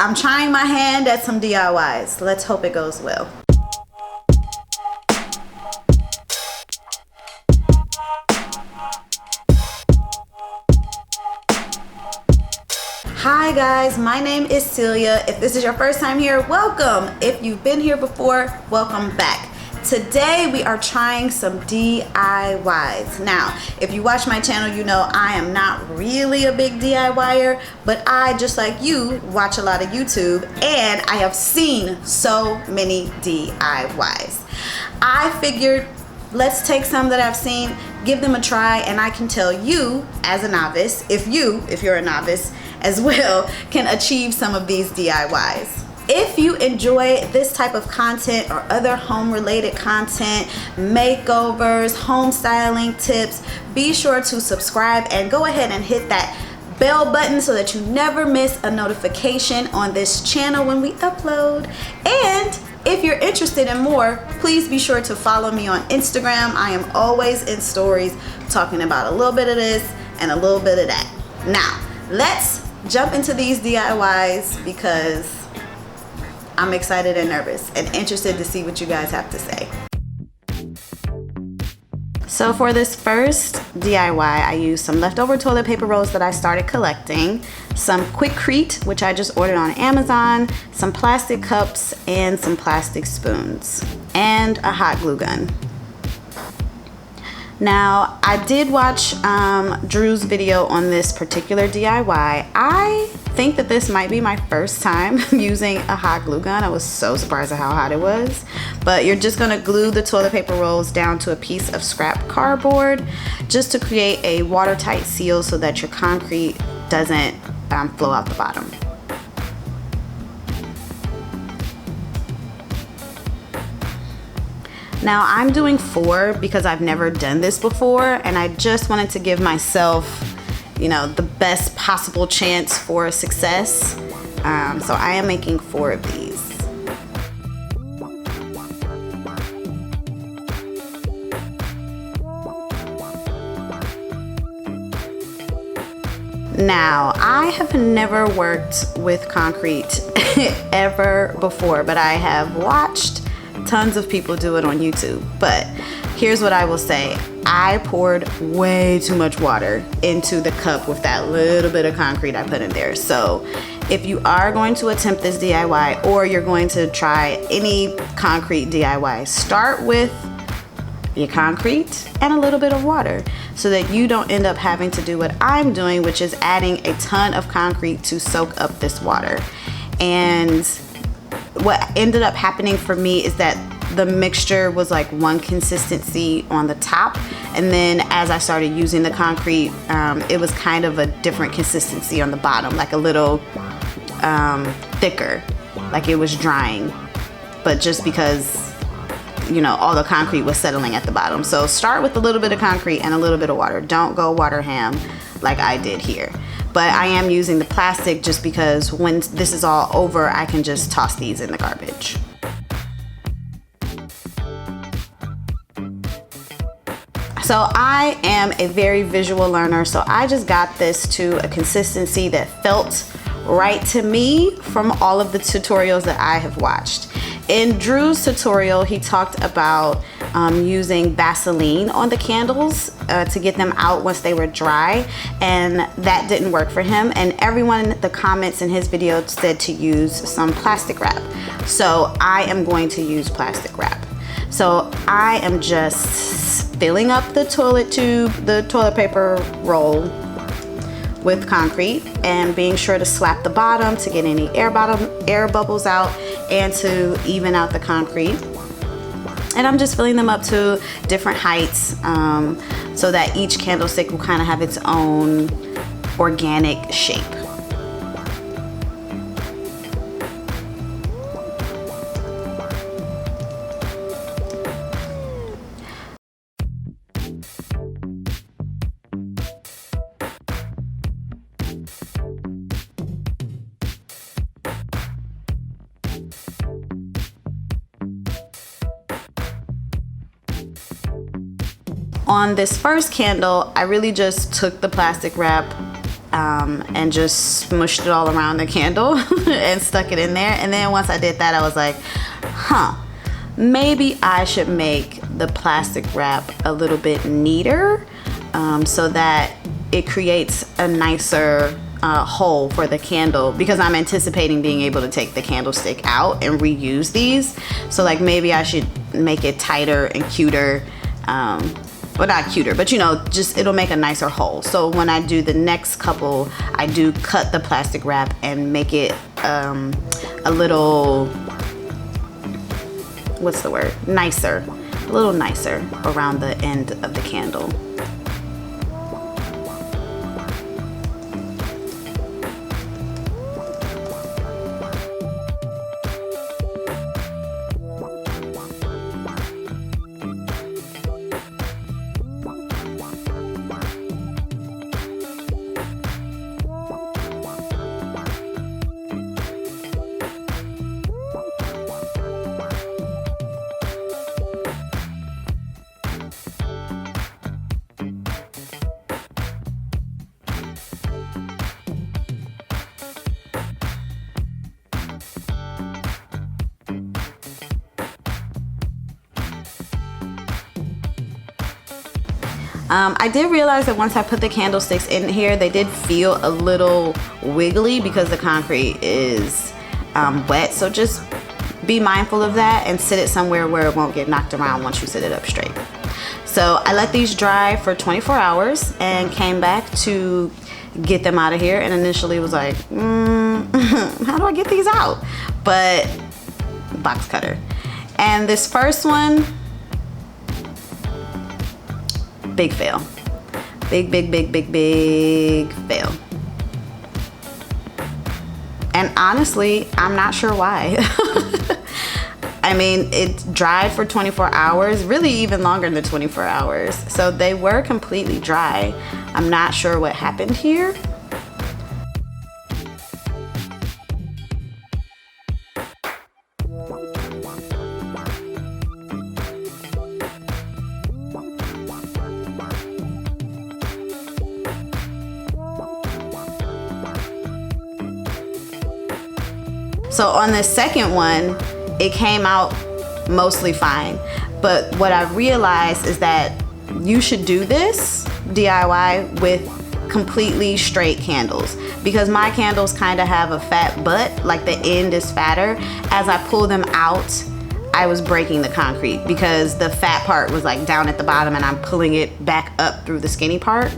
I'm trying my hand at some DIYs. Let's hope it goes well. Hi guys, my name is Celia. If this is your first time here, welcome. If you've been here before, welcome back. Today we are trying some DIYs. Now, if you watch my channel, you know I am not really a big DIYer, but I, just like you, watch a lot of YouTube and I have seen so many DIYs. I figured let's take some that I've seen, give them a try, and I can tell you as a novice, if you're a novice as well, can achieve some of these DIYs. If you enjoy this type of content or other home related content, makeovers, home styling tips, be sure to subscribe and go ahead and hit that bell button so that you never miss a notification on this channel when we upload. And if you're interested in more, please be sure to follow me on Instagram. I am always in stories talking about a little bit of this and a little bit of that. Now, let's jump into these DIYs because I'm excited and nervous and interested to see what you guys have to say. So for this first DIY, I used some leftover toilet paper rolls that I started collecting, some Quikrete, which I just ordered on Amazon, some plastic cups, and some plastic spoons, and a hot glue gun. Now, I did watch Drew's video on this particular DIY. I think that this might be my first time using a hot glue gun. I was so surprised at how hot it was. But you're just gonna glue the toilet paper rolls down to a piece of scrap cardboard just to create a watertight seal so that your concrete doesn't flow out the bottom. Now I'm doing 4 because I've never done this before and I just wanted to give myself, you know, the best possible chance for success. So I am making 4 of these. Now, I have never worked with concrete ever before, but I have watched tons of people do it on YouTube. But here's what I will say. I poured way too much water into the cup with that little bit of concrete I put in there. So if you are going to attempt this DIY or you're going to try any concrete DIY, start with your concrete and a little bit of water so that you don't end up having to do what I'm doing, which is adding a ton of concrete to soak up this water. And what ended up happening for me is that the mixture was like one consistency on the top, and then as I started using the concrete, it was kind of a different consistency on the bottom, like a little thicker, like it was drying, but just because, you know, all the concrete was settling at the bottom. So start with a little bit of concrete and a little bit of water. Don't go water ham like I did here. But I am using the plastic just because when this is all over, I can just toss these in the garbage. So I am a very visual learner, so I just got this to a consistency that felt right to me from all of the tutorials that I have watched. In Drew's tutorial, he talked about using Vaseline on the candles to get them out once they were dry, and that didn't work for him. And everyone in the comments in his video said to use some plastic wrap. So I am going to use plastic wrap. So I am just filling up the toilet tube, the toilet paper roll with concrete, and being sure to slap the bottom to get any air bubbles out and to even out the concrete. And I'm just filling them up to different heights so that each candlestick will kind of have its own organic shape. On this first candle, I really just took the plastic wrap, and just smushed it all around the candle and stuck it in there. And then once I did that, I was like, maybe I should make the plastic wrap a little bit neater, so that it creates a nicer hole for the candle, because I'm anticipating being able to take the candlestick out and reuse these. So like maybe I should make it tighter and cuter. Well, not cuter, but you know, just it'll make a nicer hole. So when I do the next couple, I do cut the plastic wrap and make it a little, what's the word? Nicer, a little nicer around the end of the candle. I did realize that once I put the candlesticks in here, they did feel a little wiggly because the concrete is wet. So just be mindful of that and sit it somewhere where it won't get knocked around once you sit it up straight. So I let these dry for 24 hours and came back to get them out of here, and initially was like, how do I get these out? But box cutter. And this first one, big fail. Big fail. And honestly, I'm not sure why. I mean, it dried for 24 hours, really even longer than 24 hours. So they were completely dry. I'm not sure what happened here. So on the second one, it came out mostly fine. But what I realized is that you should do this DIY with completely straight candles, because my candles kind of have a fat butt, like the end is fatter. As I pull them out, I was breaking the concrete because the fat part was like down at the bottom and I'm pulling it back up through the skinny part.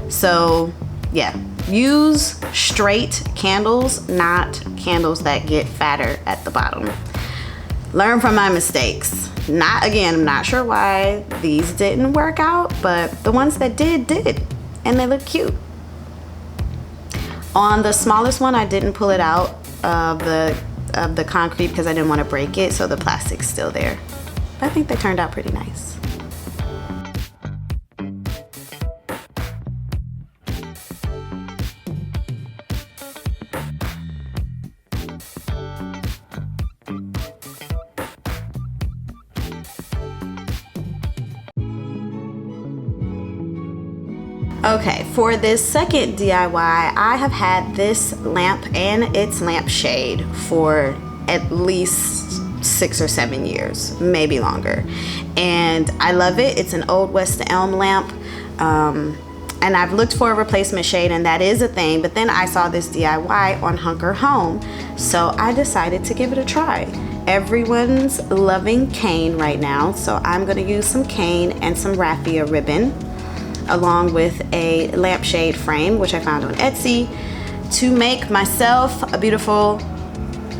So yeah, use straight candles, not candles that get fatter at the bottom. Learn from my mistakes. I'm not sure why these didn't work out, but the ones that did, and they look cute. On the smallest one, I didn't pull it out of the concrete because I didn't want to break it, so the plastic's still there. But I think they turned out pretty nice. Okay, for this second DIY, I have had this lamp and its lampshade for at least 6 or 7 years, maybe longer. And I love it. It's an Old West Elm lamp. And I've looked for a replacement shade, and that is a thing, but then I saw this DIY on Hunker Home, so I decided to give it a try. Everyone's loving cane right now, so I'm gonna use some cane and some raffia ribbon, along with a lampshade frame, which I found on Etsy, to make myself a beautiful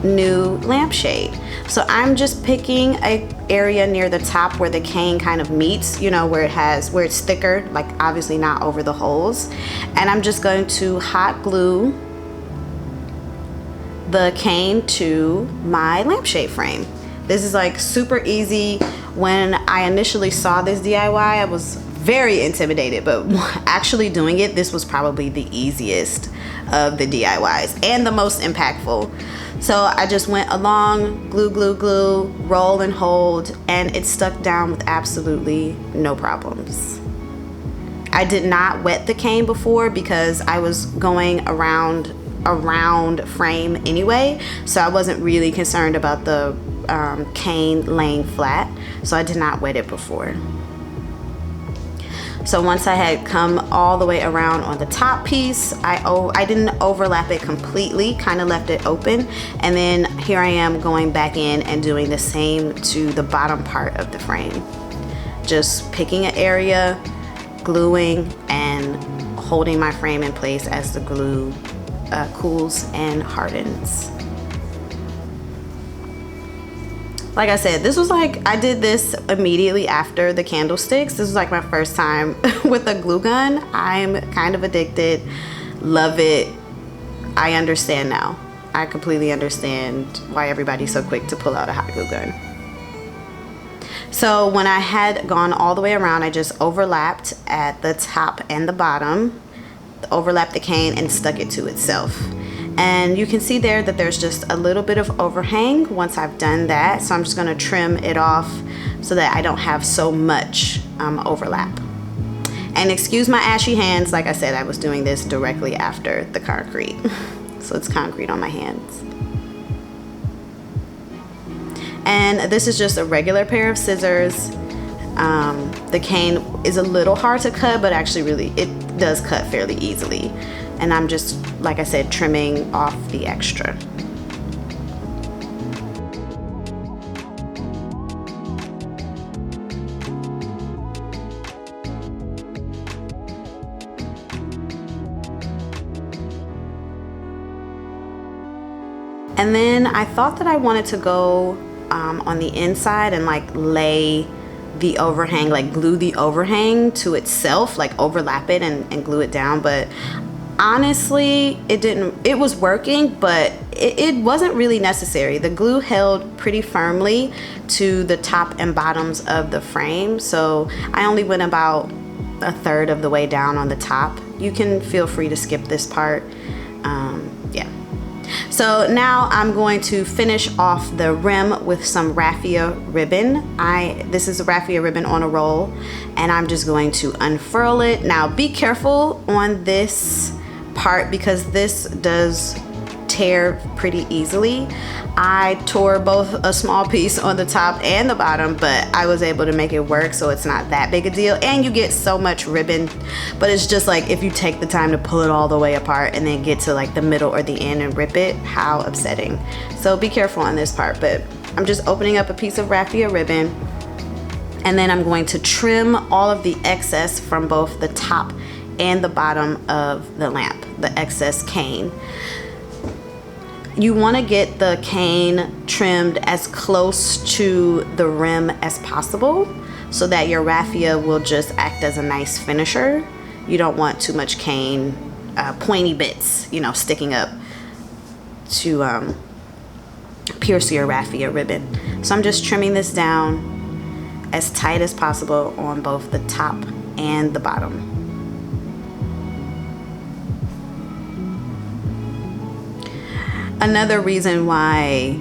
new lampshade. So I'm just picking an area near the top where the cane kind of meets, you know, where it's thicker, like obviously not over the holes. And I'm just going to hot glue the cane to my lampshade frame. This is like super easy. When I initially saw this DIY, I was very intimidated, but actually doing it, this was probably the easiest of the DIYs and the most impactful. So I just went along, glue, roll and hold, and it stuck down with absolutely no problems. I did not wet the cane before because I was going around a round frame anyway, so I wasn't really concerned about the cane laying flat, so I did not wet it before. So once I had come all the way around on the top piece, I didn't overlap it completely, kind of left it open, and then here I am going back in and doing the same to the bottom part of the frame. Just picking an area, gluing, and holding my frame in place as the glue cools and hardens. Like I said, this was like, I did this immediately after the candlesticks. This was like my first time with a glue gun. I'm kind of addicted, love it. I understand now. I completely understand why everybody's so quick to pull out a hot glue gun. So when I had gone all the way around, I just overlapped at the top and the bottom, overlapped the cane and stuck it to itself. And you can see there that there's just a little bit of overhang once I've done that. So I'm just gonna trim it off so that I don't have so much overlap. And excuse my ashy hands, like I said, I was doing this directly after the concrete. So it's concrete on my hands. And this is just a regular pair of scissors. The cane is a little hard to cut, but actually really, it does cut fairly easily. And I'm just, like I said, trimming off the extra. And then I thought that I wanted to go on the inside and like lay the overhang, like glue the overhang to itself, like overlap it and glue it down. But honestly, it was working, but it wasn't really necessary. The glue held pretty firmly to the top and bottoms of the frame, so I only went about a third of the way down on the top. You can feel free to skip this part. Yeah. So now I'm going to finish off the rim with some raffia ribbon. This is a raffia ribbon on a roll, and I'm just going to unfurl it. Now be careful on this part because this does tear pretty easily. I tore both a small piece on the top and the bottom, but I was able to make it work, so it's not that big a deal. And you get so much ribbon, but it's just like if you take the time to pull it all the way apart and then get to like the middle or the end and rip it, how upsetting. So be careful on this part. But I'm just opening up a piece of raffia ribbon, and then I'm going to trim all of the excess from both the top and the bottom of the lamp, the excess cane. You want to get the cane trimmed as close to the rim as possible so that your raffia will just act as a nice finisher. You don't want too much cane, pointy bits, you know, sticking up to pierce your raffia ribbon. So I'm just trimming this down as tight as possible on both the top and the bottom. Another reason why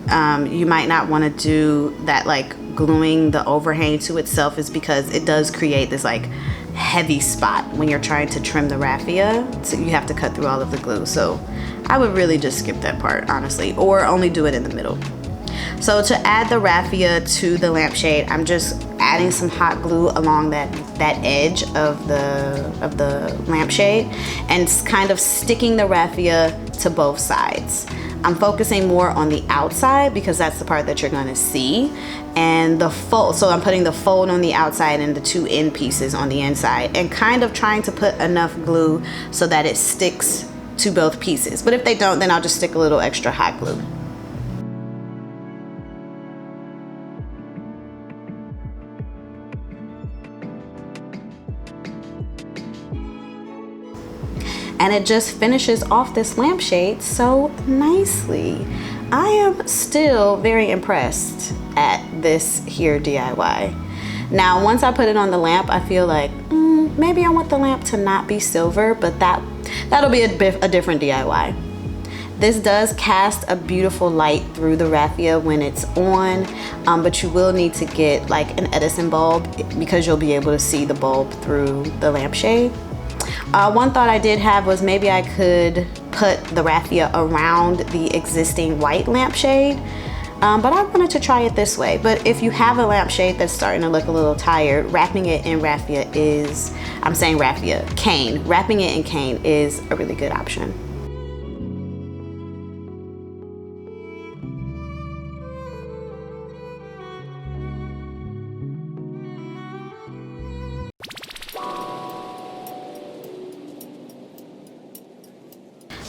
you might not want to do that, like gluing the overhang to itself, is because it does create this like heavy spot when you're trying to trim the raffia, so you have to cut through all of the glue. So I would really just skip that part, honestly, or only do it in the middle. So to add the raffia to the lampshade, I'm just adding some hot glue along that edge of the lampshade and kind of sticking the raffia to both sides. I'm focusing more on the outside because that's the part that you're going to see, and the fold. So I'm putting the fold on the outside and the two end pieces on the inside, and kind of trying to put enough glue so that it sticks to both pieces. But if they don't, then I'll just stick a little extra hot glue. And it just finishes off this lampshade so nicely. I am still very impressed at this here DIY. Now, once I put it on the lamp, I feel like maybe I want the lamp to not be silver, but that'll be a different DIY. This does cast a beautiful light through the raffia when it's on, but you will need to get like an Edison bulb because you'll be able to see the bulb through the lampshade. One thought I did have was maybe I could put the raffia around the existing white lampshade, but I wanted to try it this way. But if you have a lampshade that's starting to look a little tired, wrapping it in raffia is, I'm saying raffia, cane. Wrapping it in cane is a really good option.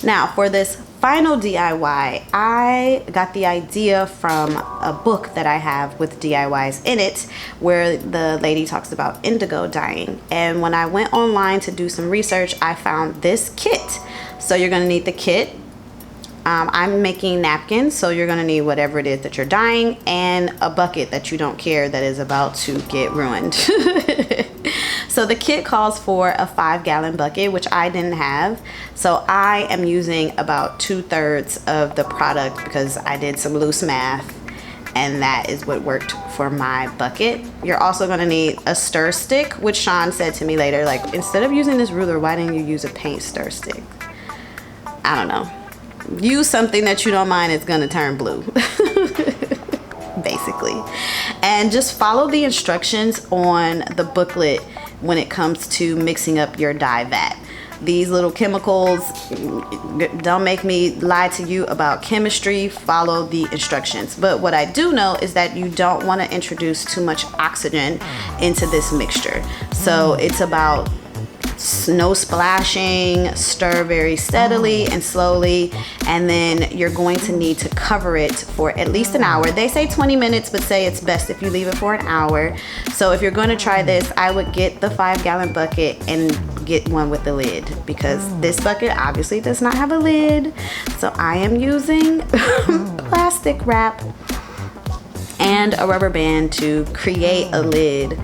Now for this final DIY, I got the idea from a book that I have with DIYs in it, where the lady talks about indigo dyeing. And when I went online to do some research, I found this kit. So you're gonna need the kit. I'm making napkins, so you're gonna need whatever it is that you're dyeing, and a bucket that you don't care that is about to get ruined. So the kit calls for a 5-gallon bucket, which I didn't have. So I am using about 2/3 of the product because I did some loose math, and that is what worked for my bucket. You're also gonna need a stir stick, which Sean said to me later, like, instead of using this ruler, why didn't you use a paint stir stick? I don't know. Use something that you don't mind is gonna turn blue. Basically. And just follow the instructions on the booklet when it comes to mixing up your dye vat. These little chemicals, don't make me lie to you about chemistry, follow the instructions. But what I do know is that you don't want to introduce too much oxygen into this mixture. So it's about no splashing, stir very steadily and slowly, and then you're going to need to cover it for at least an hour. They say 20 minutes, but say it's best if you leave it for an hour. So if you're going to try this, I would get the 5-gallon bucket and get one with the lid, because this bucket obviously does not have a lid. So I am using plastic wrap and a rubber band to create a lid.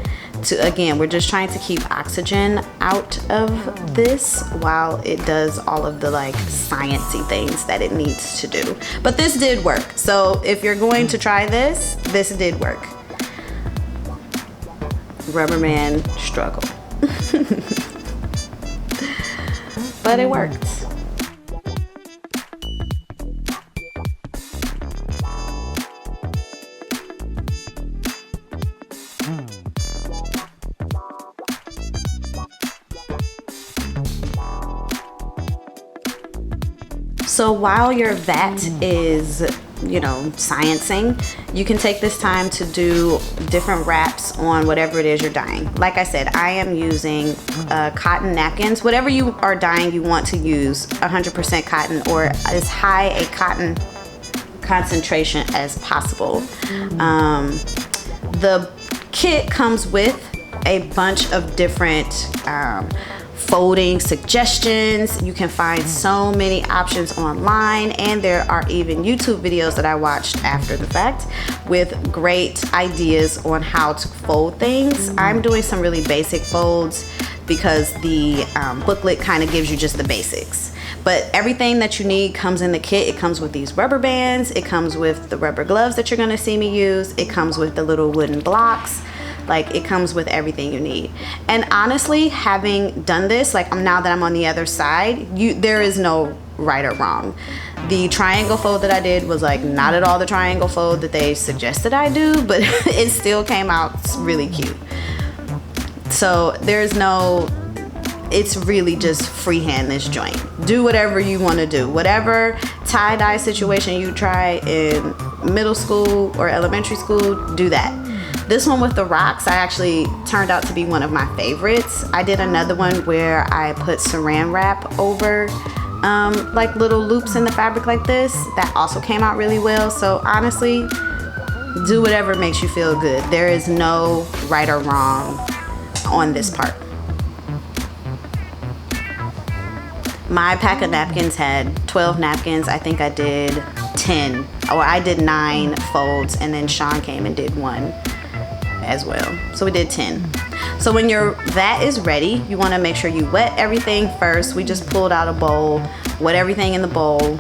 Again, we're just trying to keep oxygen out of this while it does all of the like sciencey things that it needs to do. But this did work. So if you're going to try this, this did work. Rubber man struggle. But it worked. So while your vat is, you know, sciencing, you can take this time to do different wraps on whatever it is you're dyeing. Like I said, I am using cotton napkins. Whatever you are dyeing, you want to use 100% cotton or as high a cotton concentration as possible. The kit comes with a bunch of different folding suggestions. You can find so many options online, and there are even YouTube videos that I watched after the fact with great ideas on how to fold things. I'm doing some really basic folds because the booklet kind of gives you just the basics. But everything that you need comes in the kit. It comes with these rubber bands. It comes with the rubber gloves that you're gonna see me use. It comes with the little wooden blocks. Like, it comes with everything you need. And honestly, having done this, like now that I'm on the other side, there is no right or wrong. The triangle fold that I did was like not at all the triangle fold that they suggested I do, but it still came out really cute. So there's no, it's really just freehand this joint. Do whatever you want to do. Whatever tie-dye situation you try in middle school or elementary school, do that. This one with the rocks, I actually turned out to be one of my favorites. I did another one where I put saran wrap over like little loops in the fabric like this. That also came out really well. So honestly, do whatever makes you feel good. There is no right or wrong on this part. My pack of napkins had 12 napkins. I think I did 10, or I did 9 folds, and then Sean came and did 1 as well. So we did 10. So when your vat is ready, you want to make sure you wet everything first. We just pulled out a bowl, wet everything in the bowl,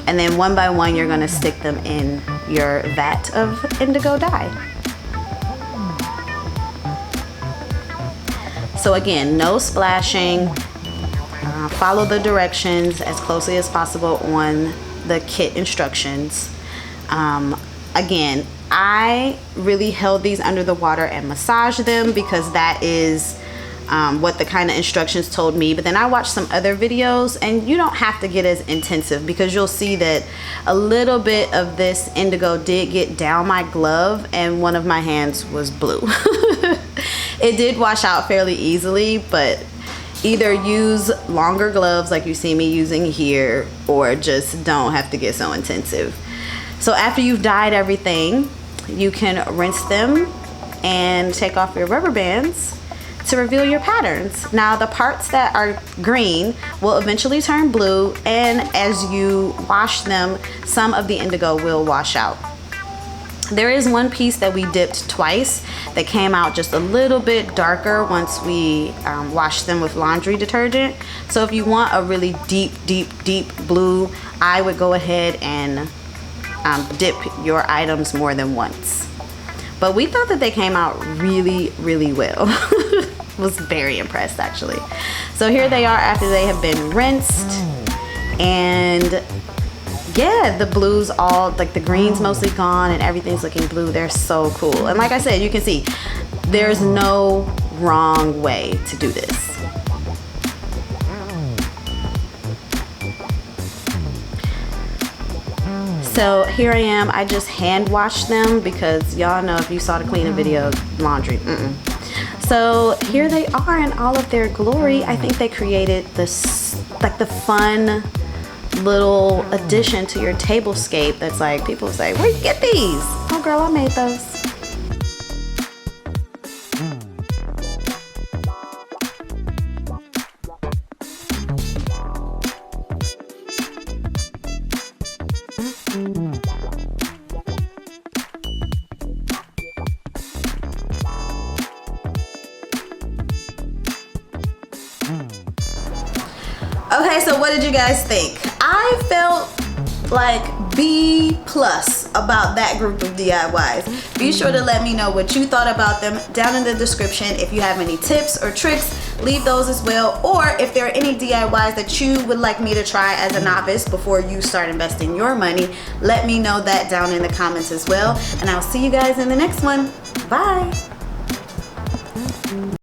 And then one by one, you're gonna stick them in your vat of indigo dye. So again, no splashing. Follow the directions as closely as possible on the kit instructions. Again, I really held these under the water and massaged them because that is what the kind of instructions told me. But then I watched some other videos, and you don't have to get as intensive, because you'll see that a little bit of this indigo did get down my glove and one of my hands was blue. It did wash out fairly easily, but either use longer gloves like you see me using here, or just don't have to get so intensive. So after you've dyed everything, you can rinse them and take off your rubber bands to reveal your patterns. Now the parts that are green will eventually turn blue, and as you wash them, some of the indigo will wash out. There is one piece that we dipped twice that came out just a little bit darker once we washed them with laundry detergent. So if you want a really deep blue, I would go ahead and dip your items more than once. But we thought that they came out really well. Was very impressed actually. So here they are after they have been rinsed, and yeah, the blues all, like the green's mostly gone and everything's looking blue. They're so cool. And like I said, you can see there's no wrong way to do this. So here I am, I just hand washed them because y'all know if you saw the cleaning video, laundry, So here they are in all of their glory. I think they created this, like the fun little addition to your tablescape that's like, people say, where you get these? Oh girl, I made those. Okay, so what did you guys think? I felt like B+ about that group of DIYs. Be sure to let me know what you thought about them down in the description. If you have any tips or tricks, leave those as well. Or if there are any DIYs that you would like me to try as a novice before you start investing your money, let me know that down in the comments as well. And I'll see you guys in the next one. Bye.